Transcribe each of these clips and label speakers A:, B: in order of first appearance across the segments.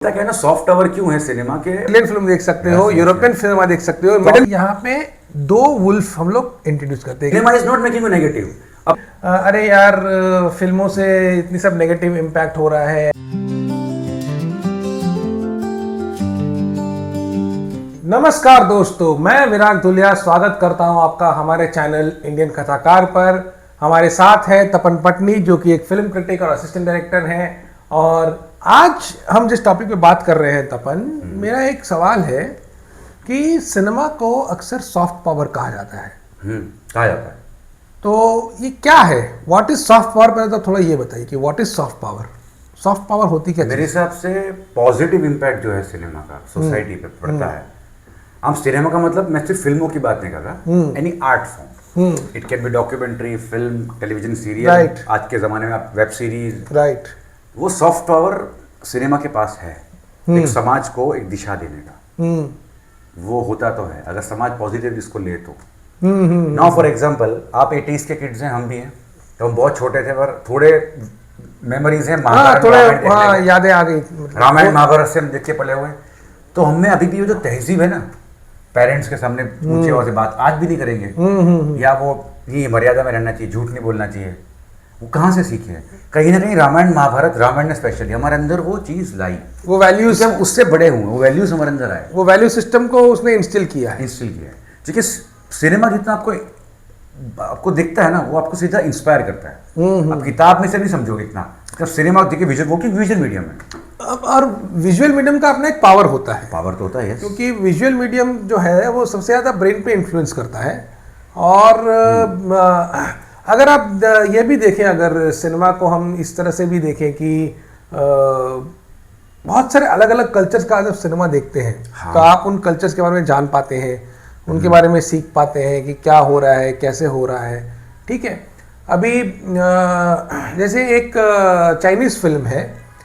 A: तक है ना, सॉफ्ट टावर क्यों है सिनेमा के।
B: इंडियन फिल्म देख सकते हो, यूरोपियन फिल्म देख सकते हो, मिडिल यहाँ पे दो वुल्फ हम लोग इंट्रोड्यूस करते हैं।
A: Cinema is not making you negative. अब
B: अरे यार, फिल्मों से इतनी सब नेगेटिव इम्पैक्ट हो रहा है। नमस्कार दोस्तों, मैं विराग धुलिया स्वागत करता हूं आपका हमारे चैनल इंडियन कथाकार पर। हमारे साथ है तपन पटनी, जो कि एक फिल्म क्रिटिक और असिस्टेंट डायरेक्टर हैं। और आज हम जिस टॉपिक पे बात कर रहे हैं तपन, मेरा एक सवाल है कि सिनेमा को अक्सर सॉफ्ट पावर कहा जाता है।
A: कहा जाता है।
B: तो ये क्या है, व्हाट इज सॉफ्ट पावर? पहले तो थोड़ा ये बताइए कि what is soft power. Soft power होती क्या?
A: मेरे हिसाब से पॉजिटिव इम्पैक्ट जो है सिनेमा का सोसाइटी पे पड़ता है। हम सिनेमा का मतलब मैं सिर्फ फिल्मों की बात नहीं कर रहा, any art form. It can be documentary, film, television serial,
B: Right.
A: आज के जमाने में आप वेब सीरीज।
B: राइट।
A: वो सॉफ्ट पावर सिनेमा के पास है, एक समाज को एक दिशा देने का। वो होता तो है अगर समाज पॉजिटिव इसको ले तो। नाउ फॉर एग्जांपल, आप 80s के किड्स हैं, हम भी हैं, तो हम बहुत छोटे थे पर थोड़े मेमोरीज हैं। महाभारत,
B: थोड़े
A: रामायण देखने
B: हाँ
A: में।
B: यादें आ गई।
A: रामायण महाभारत से हम देख के पले हुए हैं। तो हमें अभी भी वो जो तहजीब है ना, पेरेंट्स के सामने ऊंची आवाज से बात आज भी नहीं करेंगे, या वो ये मर्यादा में रहना चाहिए, झूठ नहीं बोलना चाहिए, वो कहाँ से सीखे हैं? कहीं ना कहीं रामायण महाभारत, रामायण ने स्पेशली हमारे अंदर वो चीज लाई,
B: वो वैल्यूज,
A: हम उससे बड़े हुए, वो वैल्यूज हमारे अंदर आए,
B: वो वैल्यू सिस्टम को उसने इंस्टिल किया है।
A: इंस्टिल किया है। क्योंकि सिनेमा जितना आपको दिखता है ना, वो आपको सीधा इंस्पायर करता है। आप किताब में से नहीं समझोगे इतना, जब सिनेमा देखिए विजुअल मीडियम है।
B: और विजुअल मीडियम का अपना एक पावर होता है,
A: पावर तो होता है,
B: क्योंकि विजुअल मीडियम जो है वो सबसे ज़्यादा ब्रेन पे इन्फ्लुएंस करता है। और अगर आप ये भी देखें, अगर सिनेमा को हम इस तरह से भी देखें कि बहुत सारे अलग अलग कल्चर्स का जब सिनेमा देखते हैं, तो आप उन कल्चर्स के बारे में जान पाते हैं, उनके बारे में सीख पाते हैं कि क्या हो रहा है, कैसे हो रहा है। ठीक है, अभी जैसे एक चाइनीज़ फिल्म है,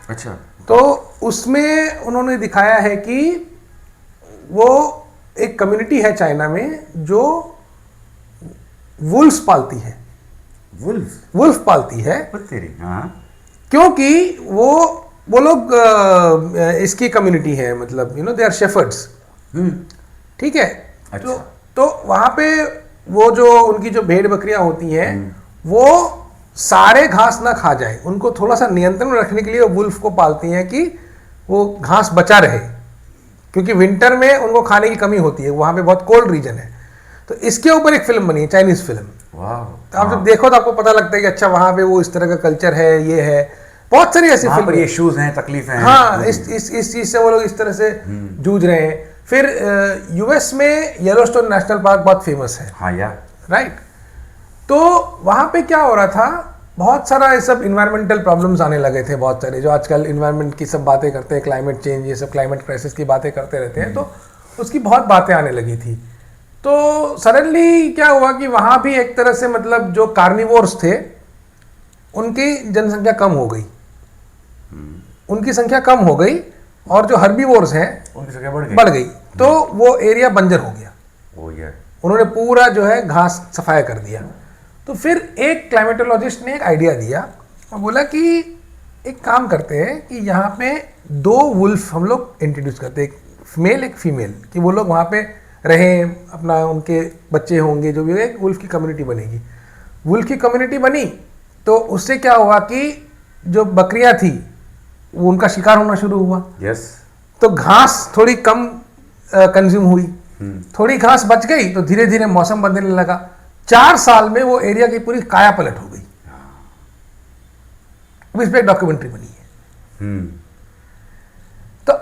A: अच्छा,
B: तो उसमें उन्होंने दिखाया है कि वो एक कम्युनिटी है चाइना में जो वुल्फ्स पालती है। वुल्फ पालती है
A: तेरी, हाँ,
B: क्योंकि वो लोग इसकी कम्युनिटी है, मतलब दे आर शेफर्ड्स। ठीक है।
A: अच्छा।
B: तो वहाँ पे वो जो उनकी जो भेड़ बकरियां होती हैं, वो सारे घास ना खा जाए, उनको थोड़ा सा नियंत्रण में रखने के लिए वो वुल्फ को पालती हैं कि वो घास बचा रहे, क्योंकि विंटर में उनको खाने की कमी होती है, वहाँ पे बहुत कोल्ड रीजन है। तो इसके ऊपर एक फिल्म बनी है, चाइनीज फिल्म। तो आप जब देखो तो आपको पता लगता है कि अच्छा, वहाँ पे वो इस तरह का कल्चर है, ये है, बहुत सारी ऐसी फिल्म,
A: ये इश्यूज हैं, तकलीफें हैं।
B: हाँ, इस चीज से वो लोग इस तरह से जूझ रहे हैं। फिर यूएस में येलोस्टोन नेशनल पार्क बहुत फेमस है।
A: हाँ यार,
B: राइट। तो वहाँ पे क्या हो रहा था, बहुत सारा ये सब इन्वायरमेंटल प्रॉब्लम्स आने लगे थे, बहुत सारे, जो आजकल इन्वायरमेंट की सब बातें करते हैं, क्लाइमेट चेंज, ये सब क्लाइमेट क्राइसिस की बातें करते रहते हैं, तो उसकी बहुत बातें आने लगी थी। तो सडनली क्या हुआ कि वहाँ भी एक तरह से, मतलब जो कार्निवोर्स थे उनकी जनसंख्या कम हो गई, उनकी संख्या कम हो गई, और जो हर्बीवोर्स हैं
A: उनकी संख्या
B: बढ़ गई। तो वो एरिया बंजर हो गया। उन्होंने पूरा जो है घास सफाया कर दिया। तो फिर एक क्लाइमेटोलॉजिस्ट ने एक आइडिया दिया और बोला कि एक काम करते हैं कि यहाँ पे दो वुल्फ हम लोग इंट्रोड्यूस करते हैं, एक मेल एक फीमेल, कि वो लोग वहाँ पे रहें, अपना उनके बच्चे होंगे, जो भी, एक वुल्फ की कम्युनिटी बनेगी। वुल्फ की कम्युनिटी बनी तो उससे क्या हुआ कि जो बकरियाँ थी वो उनका शिकार होना शुरू हुआ। तो घास थोड़ी कम कंज्यूम हुई, थोड़ी घास बच गई, तो धीरे धीरे मौसम बदलने लगा। 4 साल में वो एरिया की पूरी काया पलट हो गई। अब इस पे एक डॉक्यूमेंट्री बनी है। तो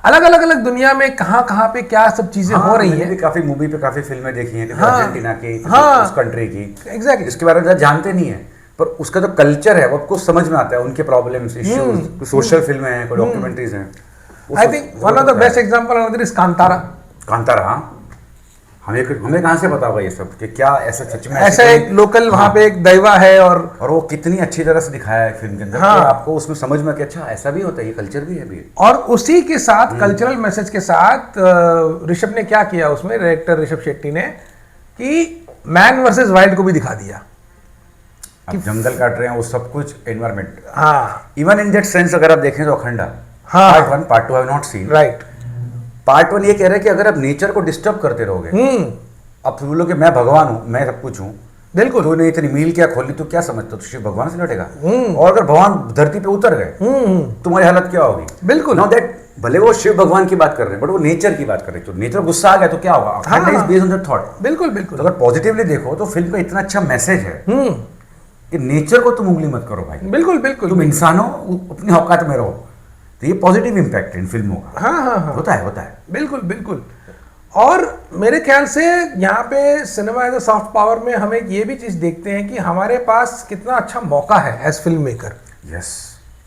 B: अलग अलग दुनिया में कहाँ पे क्या सब चीजें हो रही हैं।
A: काफी मूवी पे, काफी फिल्में देखी हैं, अर्जेंटीना की, उस कंट्री की,
B: एग्जैक्टली,
A: इसके बारे में जानते नहीं है, पर उसका जो कल्चर है वो आपको समझ में आता है, उनके प्रॉब्लम्स, इश्यूज, सोशल फिल्में हैं, कोई डॉक्यूमेंट्रीज हैं।
B: I think one of the best example is Kantara.
A: हमें कहाँ से पता होगा ये सब कि क्या ऐसा सच में
B: ऐसा एक लोकल वहाँ पे एक दैवा है, और
A: वो कितनी अच्छी तरह से दिखाया है फिल्म के अंदर।
B: हाँ,
A: आपको उसमें समझ में कि अच्छा ऐसा भी होता है, ये कल्चर भी है भी।
B: और उसी के साथ कल्चरल मैसेज के साथ ऋषभ ने क्या किया, उसमें डायरेक्टर ऋषभ शेट्टी ने, कि मैन वर्सेस वाइल्ड को भी दिखा दिया।
A: जंगल काट रहे हैं, वो सब कुछ एनवायरमेंट।
B: हाँ,
A: इवन इन दैट सेंस अगर आप देखें तो अखंडा,
B: हाँ,
A: part 1, part 2 I have not seen.
B: Right.
A: Part 1 ये कह रहा है कि अगर आप नेचर को डिस्टर्ब करते रहोगे, अब तुम बोलो कि मैं भगवान हूँ, मैं सब कुछ हूँ,
B: बिल्कुल।
A: तूने इतनी मील क्या खोली, तो क्या समझते हो तो शिव भगवान से लौटेगा? और अगर भगवान धरती पे उतर गए, तुम्हारी हालत क्या होगी?
B: बिल्कुल।
A: नाउ दैट भले वो शिव भगवान की बात कर रहे हैं, बट वो नेचर की बात कर रहे हैं। तो नेचर गुस्सा आ गया तो क्या होगा?
B: हाँ,
A: is based on that thought.
B: बिल्कुल बिल्कुल।
A: तो अगर पॉजिटिवली देखो तो फिल्म का इतना अच्छा मैसेज है कि नेचर को तुम उंगली मत करो भाई,
B: बिल्कुल बिल्कुल।
A: तुम इंसान हो, अपनी औकात में रहो। तो ये पॉजिटिव इंपैक्ट है इन फिल्मों का।
B: हाँ हाँ हाँ,
A: होता है।
B: बिल्कुल बिल्कुल। और मेरे ख्याल से यहाँ पे cinema as a soft power में हम एक ये भी चीज देखते हैं कि हमारे पास कितना अच्छा मौका है एज फिल्म मेकर,
A: यस,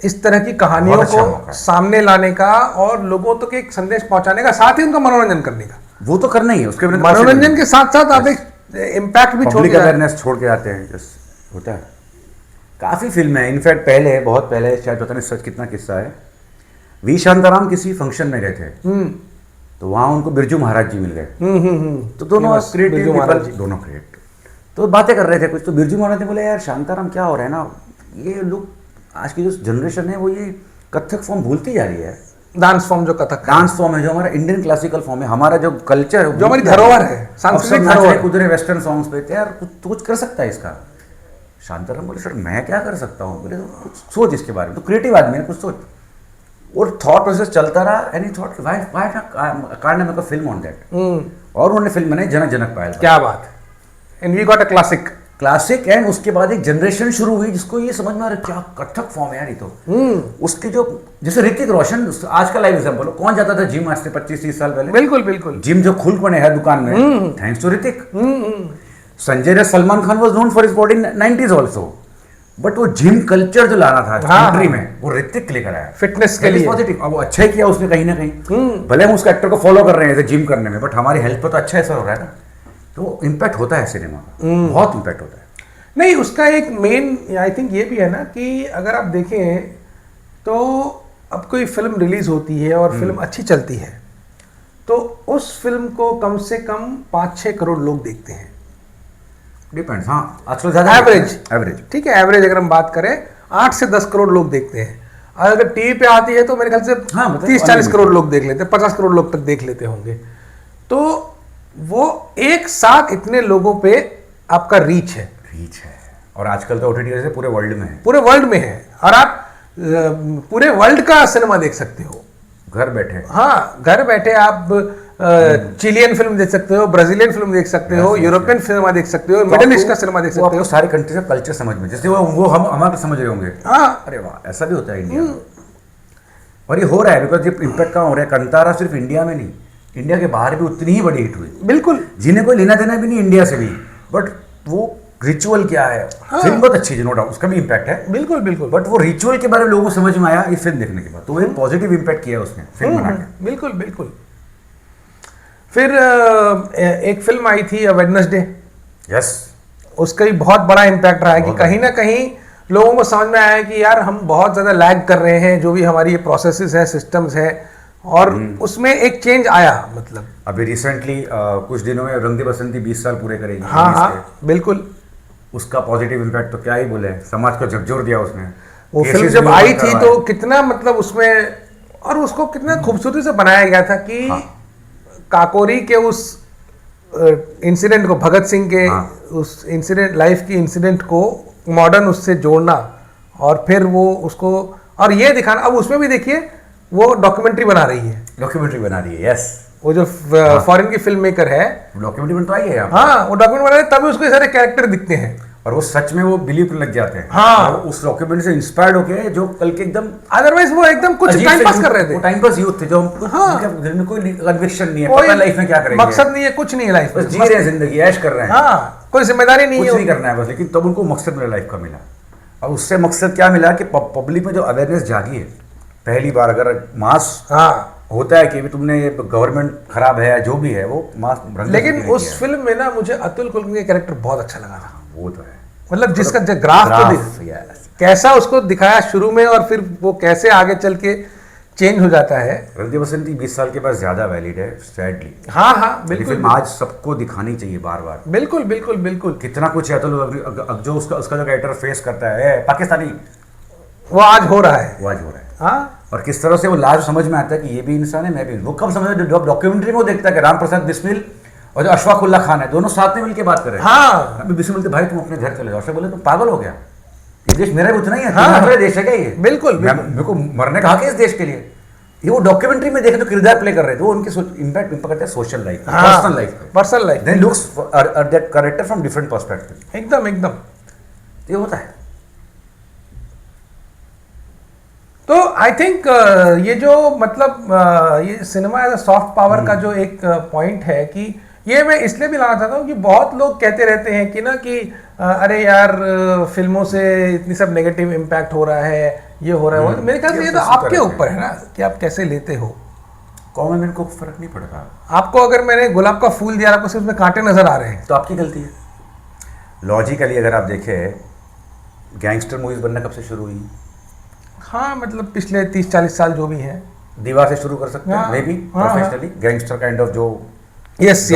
B: इस तरह की कहानियों
A: बहुत अच्छा
B: को
A: मौका है।
B: सामने लाने का और लोगों तक एक संदेश पहुंचाने का, साथ ही उनका मनोरंजन करने का।
A: वो तो करना ही है, उसके बिना
B: मनोरंजन के साथ साथ आप एक इम्पैक्ट भी छोड़
A: पब्लिक
B: के जाते हैं।
A: अवेयरनेस छोड़ के आते हैं। यस, होता है। काफी फिल्म है, इनफैक्ट पहले, बहुत पहले, शायद पता नहीं सच कितना किस्सा है, वी शांताराम किसी फंक्शन में गए थे, तो वहां उनको बिरजू महाराज जी मिल गए। तो दोनों
B: Famous
A: क्रिएटिव
B: बिरजू महाराज जी।
A: दोनों क्रिएट, तो बातें कर रहे थे कुछ। तो बिरजू महाराज ने बोले, यार शांताराम क्या हो रहा है ना, ये लोग आज की जो जनरेशन है वो ये कथक फॉर्म भूलती जा रही है।
B: डांस फॉर्म जो कथक है,
A: डांस फॉर्म है, जो हमारा इंडियन क्लासिकल फॉर्म है, हमारा जो कल्चर है,
B: जो हमारी धरोहर है, सांस्कृतिक धरोहर।
A: कुदरे वेस्टर्न सॉन्ग्स पे, यार कुछ कर सकता है इसका। शांताराम बोले, सर मैं क्या कर सकता हूँ? बोले, कुछ सोच इसके बारे में, तो क्रिएटिव आदमी है, कुछ सोच। और थॉट प्रोसेस चलता रहा, and he thought why kind of make a film on that. और उन्होंने फिल्म बनाई जनक जनक पायल।
B: क्या बात, and we got a classic.
A: एंड उसके बाद एक जनरेशन शुरू हुई जिसको ये समझ में आ रहा है क्या कथक फॉर्म है यार ये तो। उसके जो, जैसे ऋतिक रोशन आज का लाइव एग्जांपल, कौन जाता था जिम आज से 25-30 साल पहले?
B: बिल्कुल बिल्कुल।
A: जिम जो खुल पड़े है दुकान में, thanks to Hrithik. Sanjay Dutt, Salman Khan was known for his body 90s also, but वो जिम कल्चर जो लाना था कंट्री में, वो ऋतिक लेकर आया
B: फिटनेस के लिए।
A: पॉजिटिव। अब वो अच्छा ही किया उसने कहीं ना कहीं, भले हम उसका एक्टर को फॉलो कर रहे हैं जिम करने में, बट हमारी हेल्थ पर तो अच्छा असर हो रहा है ना। तो इम्पैक्ट होता है सिनेमा का, बहुत इम्पैक्ट होता है।
B: नहीं, उसका एक मेन आई थिंक ये भी है ना कि अगर आप देखें तो अब कोई फिल्म रिलीज होती है और फिल्म अच्छी चलती है तो उस फिल्म को कम से कम 5-6 करोड़ लोग देखते हैं।
A: डिपेंड्स, हाँ, आजकल ज्यादा
B: एवरेज ठीक है, एवरेज अगर हम बात करें 8 से 10 करोड़ लोग देखते हैं। और अगर टीवी पे आती है तो मेरे ख्याल से
A: हाँ, मतलब
B: 30-40 करोड़ लोग देख लेते हैं, 50 करोड़ लोग तक देख लेते होंगे। तो वो एक साथ इतने लोगों पे आपका रीच है।
A: और आजकल तो OTT से पूरे वर्ल्ड में है,
B: पूरे वर्ल्ड में है, और आप पूरे वर्ल्ड का सिनेमा देख सकते हो
A: घर बैठे।
B: हाँ, घर बैठे आप चिलियन फिल्म देख सकते हो, ब्राजीलियन फिल्म देख सकते हो, यूरोपियन सिनेमा देख सकते हो, मिडिल ईस्ट का सिनेमा देख सकते हो।
A: सारी कंट्री का कल्चर समझ में, जैसे वो हम हमारा समझ रहे होंगे।
B: हाँ,
A: अरे वाह, ऐसा भी होता है इंडिया में। और ये हो रहा है बिकॉज ये इम्पैक्ट कहाँ हो रहा है। कंतारा सिर्फ इंडिया में नहीं, इंडिया के बाहर भी उतनी ही बड़ी हिट हुई।
B: बिल्कुल,
A: जिन्हें कोई लेना देना भी नहीं इंडिया से भी, बट वो रिचुअल क्या है।
B: हाँ,
A: फिल्म बहुत अच्छी है, नो डाउट, उसका भी इम्पैक्ट है।
B: बिल्कुल बिल्कुल।
A: बट वो रिचुअल के बारे में लोगों को समझ में आया इस फिल्म देखने के बाद, तो वो एक पॉजिटिव इम्पैक्ट किया उसने फिल्म बना के।
B: बिल्कुल बिल्कुल। फिर एक फिल्म आई थी वेडनेसडे।
A: यस,
B: उसका भी बहुत बड़ा इम्पैक्ट रहा है कि कहीं ना कहीं लोगों को समझ में आया कि यार हम बहुत ज़्यादा लैग कर रहे हैं, जो भी हमारी ये प्रोसेसेस है, सिस्टम्स है, और उसमें एक चेंज आया। मतलब
A: अभी रिसेंटली कुछ दिनों में रंग दे बसंती 20 साल पूरे करेगी।
B: हाँ हाँ, बिल्कुल।
A: उसका पॉजिटिव इम्पैक्ट तो क्या ही बोले, समाज को झकझोर दिया उसने।
B: वो फिल्म जब आई थी तो कितना, मतलब उसमें, और उसको कितना खूबसूरती से बनाया गया था कि काकोरी के उस इंसिडेंट को, भगत सिंह के उस इंसिडेंट, लाइफ की इंसिडेंट को मॉडर्न उससे जोड़ना, और फिर वो उसको और ये दिखाना। अब उसमें भी देखिए वो डॉक्यूमेंट्री बना रही है, यस। वो जो फॉरेन की फिल्म मेकर है,
A: डॉक्यूमेंट्री बन तो आई है यहाँ।
B: हाँ, वो डॉक्यूमेंट्री बना रही है, तभी उसके सारे कैरेक्टर दिखते हैं
A: और वो सच में वो बिलीव करने लग जाते हैं।
B: हाँ,
A: उस डॉक्यूमेंट्री से इंस्पायर्ड होके, जो कल के एकदम,
B: अदरवाइज वो एकदम कुछ टाइम पास कर रहे थे।
A: वो टाइम पास यूथ थे, जो कोई कन्विक्शन नहीं है, पता लाइफ में क्या करेंगे,
B: मकसद नहीं है, कुछ नहीं है लाइफ में,
A: बस जी रहे हैं जिंदगी, ऐश कर रहे हैं।
B: हाँ, कोई जिम्मेदारी नहीं है,
A: कुछ नहीं करना है बस। लेकिन तब उनको मकसद मिला लाइफ का मिला, और उससे मकसद क्या मिला कि पब्लिक में जो अवेयरनेस जागी है पहली बार। अगर मास होता है कि भी तुमने गवर्नमेंट खराब है या जो भी है, वो मास।
B: लेकिन उस फिल्म में ना मुझे अतुल कुलकर्णी का कैरेक्टर बहुत अच्छा लगा था।
A: वो तो है,
B: मतलब जिसका ग्राफ कैसा उसको दिखाया शुरू में, और फिर वो कैसे आगे चल के चेंज हो जाता है।
A: रंग दे बसंती 20 साल के बाद ज्यादा वैलिड है, सैडली।
B: हाँ हाँ, बिल्कुल।
A: फिल्म आज सबको दिखानी चाहिए बार बार।
B: बिल्कुल बिल्कुल बिल्कुल।
A: कितना कुछ है, तो जो उसका जो कैरेक्टर फेस करता है पाकिस्तानी,
B: वो आज हो रहा है,
A: वो आज हो रहा है।
B: हाँ,
A: और किस तरह से वो लास्ट समझ में आता है कि ये भी इंसान है, मैं भी। वो कब समझ में, जब डॉक्यूमेंट्री में वो देखता है कि राम प्रसाद बिस्मिल और जो अशफाक उल्ला खान है, दोनों साथ में मिलकर बात कर रहे हैं।
B: हाँ,
A: अभी बिस्मिल बोलते भाई तुम अपने घर चले जाओ, अशफाक बोले तुम पागल हो गया, ये देश मेरा भी उतना ही है,
B: हाँ,
A: तुम्हारा देश है क्या ये?
B: बिल्कुल,
A: मेरे को मरने का हक है इस देश के लिए। ये वो डॉक्यूमेंट्री में देखे तो किरदार प्ले कर रहे थे, वो उनके इम्पैक्ट करते हैं सोशल लाइफ, पर्सनल लाइफ पे,
B: personal life,
A: then looks that character from different perspective.
B: एकदम एकदम।
A: ये होता है।
B: तो आई थिंक ये जो मतलब ये cinema as a soft power का जो एक पॉइंट है कि ये मैं इसलिए भी लाना चाहता हूँ कि बहुत लोग कहते रहते हैं कि ना कि अरे यार फिल्मों से इतनी सब नेगेटिव इम्पैक्ट हो रहा है, ये हो रहा है वो। मेरे ख्याल से ये तो आपके ऊपर है ना कि आप कैसे लेते हो।
A: कॉमन मैन को फर्क नहीं पड़ता।
B: आपको अगर मैंने गुलाब का फूल दिया, आपको सिर्फ उसमें कांटे नजर आ रहे हैं,
A: तो आपकी गलती है। लॉजिकली अगर आप देखें, गैंगस्टर मूवीज बनना कब से शुरू हुई?
B: हाँ मतलब पिछले 30-40 साल जो भी हैं।
A: दीवार से शुरू कर सकते हैं,
B: हाँ,
A: मे बी
B: हाँ,
A: प्रोफेशनली गैंगस्टर काइंड ऑफ जो
B: यस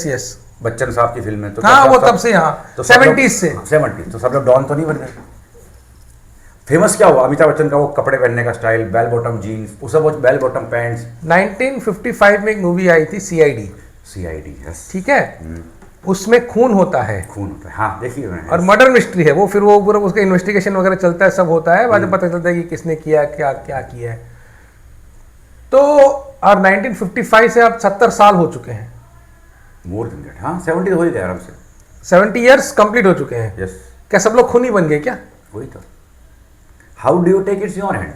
B: यस
A: बच्चन साहब की फिल्म है, तो
B: हाँ वो तब से, हाँ
A: तो
B: 70s से
A: 70 तो सब लोग डॉन तो नहीं बन गए। फेमस क्या हुआ? अमिताभ बच्चन का वो कपड़े पहनने का स्टाइल, बेल बॉटम जीन्स, वो सब बेल बॉटम पैंट्स।
B: 1955 में एक मूवी आई थी CID।
A: यस,
B: ठीक है, उसमें खून होता है,
A: हाँ देखिए मैंने।
B: और मर्डर मिस्ट्री है वो। फिर वो पूरा उसका इन्वेस्टिगेशन वगैरह चलता है, सब होता है, बाद में पता चलता है कि किसने किया, क्या क्या किया है। तो और 1955 से अब 70 साल हो चुके हैं,
A: मोर देन दैट। हाँ 70 हो ही गया आराम से,
B: 70 ईयर्स कंप्लीट हो चुके हैं।
A: यस।
B: क्या सब लोग खूनी बन गए क्या?
A: वही तो, how do you take it's your hand.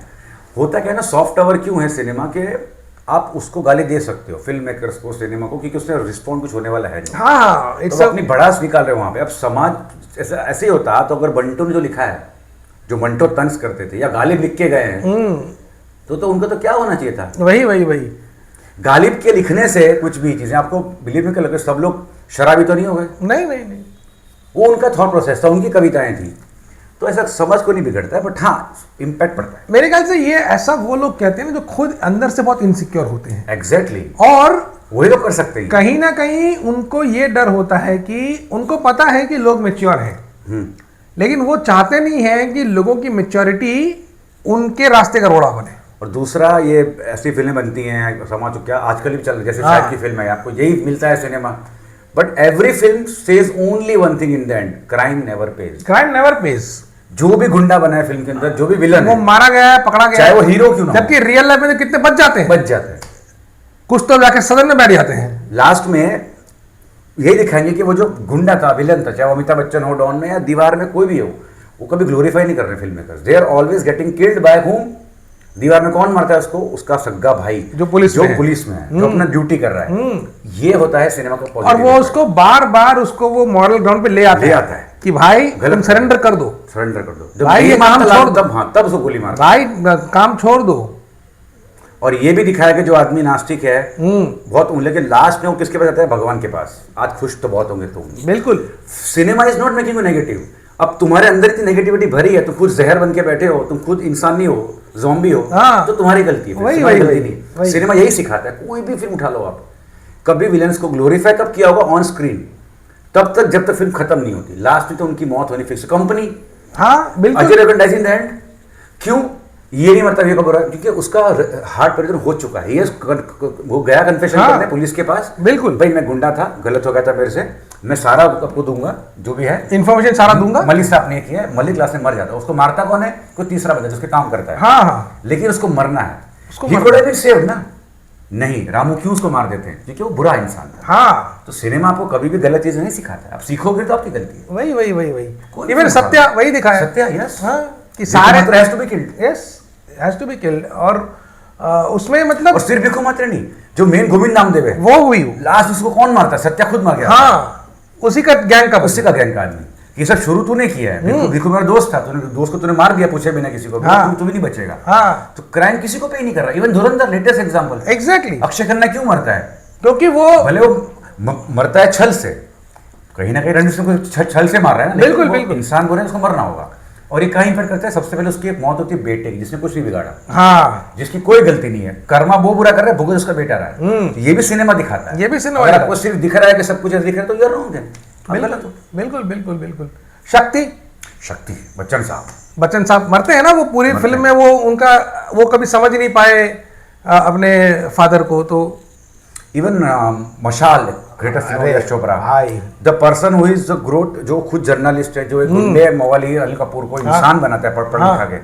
A: होता क्या है ना, सॉफ्ट पावर क्यों है सिनेमा के? आप उसको गाली दे सकते हो फिल्म मेकर्स को, सिनेमा को, क्योंकि उससे रिस्पॉन्ड कुछ होने वाला है नहीं।
B: हाँ
A: तो अपनी भड़ास निकाल रहे हो वहाँ पे। अब समाज ऐसे ही होता, तो अगर बंटू ने जो लिखा है, जो मंटो तंज करते थे या गालिब लिख के गए हैं, तो उनका तो क्या होना चाहिए था?
B: वही
A: गालिब के लिखने से कुछ भी चीजें आपको बिलीव में क्या लगे, सब लोग शराबी तो नहीं हो गए?
B: नहीं,
A: वो उनका थॉट प्रोसेस था, उनकी कविताएं थी। तो ऐसा समझ को नहीं बिगड़ता है, बट हाँ इम्पैक्ट पड़ता है।
B: मेरे ख्याल से ये ऐसा वो लोग कहते हैं ना जो खुद अंदर से बहुत इनसिक्योर होते हैं।
A: एग्जैक्टली,
B: और
A: वही लोग कर सकते हैं।
B: कहीं ना कहीं उनको ये डर होता है कि उनको पता है कि लोग मैच्योर हैं, लेकिन वो चाहते नहीं है कि लोगों की मैच्योरिटी उनके रास्ते का रोड़ा बने।
A: और दूसरा, ये ऐसी फिल्में बनती हैं समाज को, क्या आजकल भी चल रही है, जैसे शायद की फिल्म है, आपको यही मिलता है cinema, but every film says only one thing in the and, crime never page.
B: Crime never page.
A: जो भी गुंडा बना है फिल्म के अंदर, जो भी विलन
B: वो
A: है,
B: मारा गया है, पकड़ा गया,
A: चाहे वो हीरो क्यों ना हो,
B: जबकि रियल लाइफ में तो कितने बच जाते हैं, कुछ तो जाके सदन में बैठ जाते हैं।
A: लास्ट में यही दिखाएंगे कि वो जो गुंडा था, विलन था, चाहे वो अमिताभ बच्चन हो डॉन में, या दीवार में कोई भी हो, वो कभी ग्लोरीफाई नहीं कर रहे film makers. They are always getting killed by home? Deewar में कौन मारता है उसको? उसका सग्गा भाई
B: जो पुलिस में है,
A: जो अपना ड्यूटी कर रहा है। ये होता है सिनेमा का
B: और वो उसको बार बार उसको वो मॉरल ग्राउंड पे ले आता है कि भाई तुम सरेंडर कर दो, जब
A: भाई ये काम छोड़
B: दो,
A: तब उसको गोली मार,
B: भाई काम छोड़ दो।
A: और ये भी दिखाया कि जो आदमी नास्तिक है बहुत, लेकिन लास्ट में वो किसके पास जाता है? भगवान के पास। आज खुश तो बहुत होंगे तुम।
B: बिल्कुल,
A: cinema is not making you negative. अब तुम्हारे अंदर इतनी नेगेटिविटी भरी है, तुम खुद जहर बन के बैठे हो, तुम खुद इंसान नहीं हो, ज़ॉम्बी हो,
B: हाँ,
A: तो तुम्हारी गलती है,
B: वही
A: गलती नहीं। सिनेमा यही सिखाता है। कोई भी फिल्म उठा लो आप, कभी विलेंस को ग्लोरीफाई कब किया होगा? ऑन स्क्रीन, तब तक जब तक फिल्म खत्म नहीं होती। लास्ट में तो उनकी मौत होनी फिक्स। कंपनी,
B: हाँ बिल्कुल,
A: Ajay Devgan dies in the end. क्यों? ये नहीं मरता, ये खबर है क्योंकि उसका हार्ट परिवर्तन हो चुका है। वो गया कन्फेशन करने पुलिस के पास,
B: बिल्कुल,
A: भाई मैं गुंडा था, गलत हो गया था मेरे से, मैं सारा आपको दूंगा, जो भी है
B: इन्फॉर्मेशन सारा दूंगा।
A: मलिक साहब ने किया है, मलिक लास्ट में मर जाता है। उसको मारता कौन है? कोई तीसरा बंदा जिसके काम करता है।
B: हाँ,
A: लेकिन उसको मरना है,
B: उसको
A: He could have been saved ना। नहीं, रामू क्यों उसको मार देते हैं? क्योंकि वो बुरा इंसान था।
B: हाँ,
A: तो सिनेमा आपको कभी भी गलत चीज नहीं सिखाता है। आप सीखोगे तो आपकी गलती है।
B: वही इवन सत्या वही दिखाया,
A: सत्या, यस,
B: हाँ, कि सारे
A: has to be killed,
B: yes, has to be killed. और उसमें मतलब,
A: और सिर्फ भिखु मात्र नहीं, जो मेन गोविंद नामदेव है,
B: वो हुई
A: लास्ट उसको कौन मारता है? सत्या खुद मार गया।
B: हाँ, उसी का गैंग का
A: आदमी। ये सब शुरू तूने किया है। भिखु मेरा दोस्त था, तूने दोस्त को तूने मार दिया पूछे बिना किसी को, तू भी नहीं बचेगा।
B: हाँ,
A: तो क्राइम किसी को पे नहीं कर रहा। इवन धुरंधर latest example,
B: exactly.
A: Akshay Khanna क्यों मरता है?
B: क्योंकि वो
A: भले वो मरता है छल से, कहीं ना कहीं रणवीर सिंह को छल से मार रहा है ना,
B: बिल्कुल,
A: इंसान बोले उसको मरना होगा। और ये कहीं पर करता है, सबसे पहले उसकी एक मौत होती है बेटे की, जिसने कुछ नहीं बिगाड़ा,
B: हाँ,
A: जिसकी कोई गलती नहीं है, कर्मा वो बुरा कर रहा है, भुगत उसका बेटा रहा है। ये भी सिनेमा दिखाता है।
B: ये भी सिनेमा
A: अगर आपको सिर्फ दिख रहा है कि सब कुछ दिख रहा है, तो यू आर रॉन्ग है।
B: बिल्कुल। शक्ति
A: बच्चन साहब
B: मरते हैं ना, वो पूरी फिल्म में वो वो कभी समझ नहीं पाए अपने फादर को, तो
A: इवन मशाल ग्रेटेस्ट फिल्म यश चोपड़ा,
B: भाई
A: the person who is the growth, जो खुद जर्नलिस्ट है, जो एक गुंडे मवाली अनिल कपूर को इंसान बनाता है पढ़ लिखा के,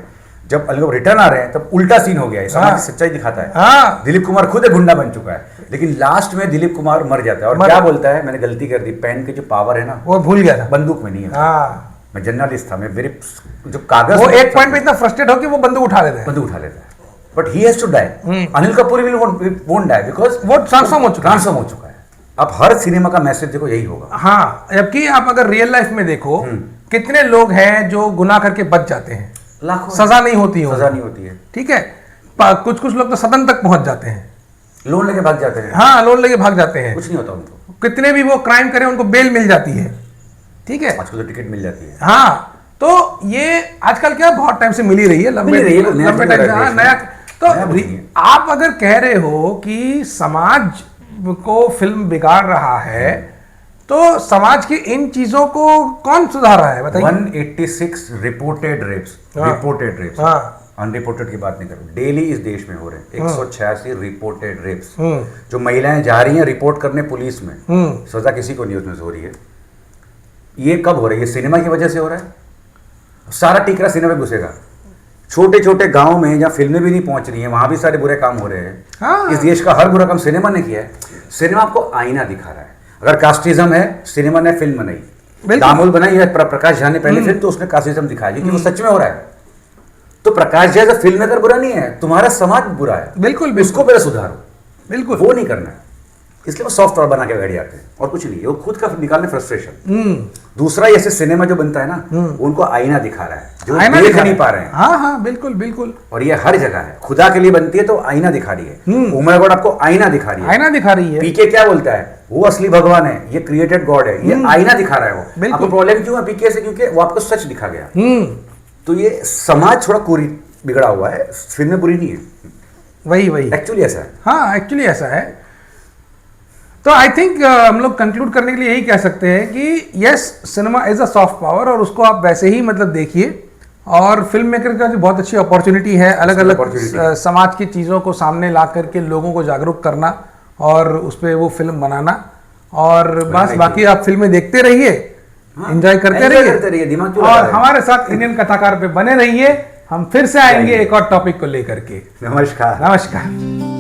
A: जब अनिल कपूर रिटर्न आ रहे हैं तब उल्टा सीन हो गया है, समाज की सच्चाई दिखाता है।
B: हाँ
A: दिलीप कुमार खुद एक गुंडा बन चुका है, लेकिन लास्ट में दिलीप कुमार मर जाता है और क्या बोलता है, मैंने गलती कर दी, पेन की जो पावर है ना
B: वो भूल गया था,
A: बंदूक में नहीं है।
B: हाँ
A: मैं जर्नलिस्ट था, मैं मेरे जो कागज,
B: वो एक पॉइंट पे इतना फ्रस्ट्रेट हो कि वो बंदूक उठा लेते हैं,
A: बंदूक उठा लेता है, but he has to die. Anil Kapoor will won't die because
B: वो ट्रांसफॉर्म हो चुका है।
A: अब हर सिनेमा का मैसेज देखो यही होगा।
B: हाँ, जबकि आप अगर रियल लाइफ में देखो कितने लोग हैं जो गुनाह करके बच जाते हैं,
A: लाखों,
B: सजा नहीं होती है,
A: सजा नहीं होती है,
B: ठीक है, कुछ कुछ लोग तो सदन तक पहुंच जाते हैं,
A: लोन लेके भाग जाते हैं,
B: हाँ लोन लेके भाग जाते हैं,
A: कुछ नहीं होता उनको,
B: कितने भी वो क्राइम करें उनको बेल मिल जाती है, ठीक है,
A: आजकल तो टिकट मिल जाती है।
B: हाँ तो ये आजकल क्या बहुत टाइम से मिल ही रही है, लंबे टाइम से, हाँ नया। तो आप अगर कह रहे हो कि समाज को फिल्म बिगाड़ रहा है, तो समाज की इन चीजों को कौन सुधार रहा है बताइए?
A: 186 reported rapes, reported rapes, unreported की बात नहीं करूं, डेली इस देश में हो रहे हैं 186 रिपोर्टेड रेप्स, जो महिलाएं जा रही हैं रिपोर्ट करने पुलिस में, सजा किसी को नहीं उसमें से हो रही है। ये कब हो रहा है? ये सिनेमा की वजह से हो रहा है। सारा टीकरा सिनेमा में घुसेगा, छोटे छोटे गांव में जहाँ फिल्में भी नहीं पहुंच रही हैं वहां भी सारे बुरे काम हो रहे हैं।
B: हाँ।
A: इस देश का हर बुरा काम सिनेमा ने किया है। सिनेमा आपको आईना दिखा रहा है। अगर कास्टिज्म है, सिनेमा ने फिल्म बनाई, दामुल बनाई है प्रकाश झा ने पहले फिल्म, तो उसने कास्टिज्म दिखाया क्योंकि वो सच में हो रहा है। तो प्रकाश झा फिल्म मेकर बुरा नहीं है, तुम्हारा समाज बुरा है,
B: बिल्कुल
A: उसको पहले सुधारो,
B: बिल्कुल
A: वो नहीं करना है। इसलिए वो सॉफ्ट पावर बना के गाड़ी आते हैं और कुछ नहीं, वो खुद का निकालने फ्रस्ट्रेशन। दूसरा ऐसे सिनेमा जो बनता है ना, उनको आईना दिखा रहा है, जो देख नहीं पा रहे हैं।
B: हाँ हाँ बिल्कुल बिल्कुल।
A: और ये हर जगह है, खुदा के लिए बनती है तो आईना दिखा रही है, उमरगोड आपको आईना दिखा रही है,
B: आईना दिखा रही है।
A: पीके क्या बोलता है, वो असली भगवान है, ये क्रिएटेड गॉड है, ये आईना दिखा रहा है। वो आपको प्रॉब्लम क्यों है पीके से? क्योंकि वो आपको सच दिखा गया। तो ये समाज थोड़ा कोरी बिगड़ा हुआ है, फिल्में बुरी नहीं है,
B: वही
A: एक्चुअली ऐसा है।
B: हाँ एक्चुअली ऐसा है। तो आई थिंक हम लोग कंक्लूड करने के लिए यही कह सकते हैं कि yes, cinema is a soft power और उसको आप वैसे ही मतलब देखिए। और फिल्म मेकर का जो बहुत अच्छी अपॉर्चुनिटी है, अलग अलग समाज की चीज़ों को सामने ला करके लोगों को जागरूक करना और उस पर वो फिल्म बनाना। और बस बाकी आप फिल्में देखते रहिए, एंजॉय करते रहिए,
A: दिमाग
B: और हमारे साथ इंडियन कथाकार पे बने रहिए। हम फिर से आएंगे एक और टॉपिक को लेकर के।
A: नमस्कार।
B: नमस्कार।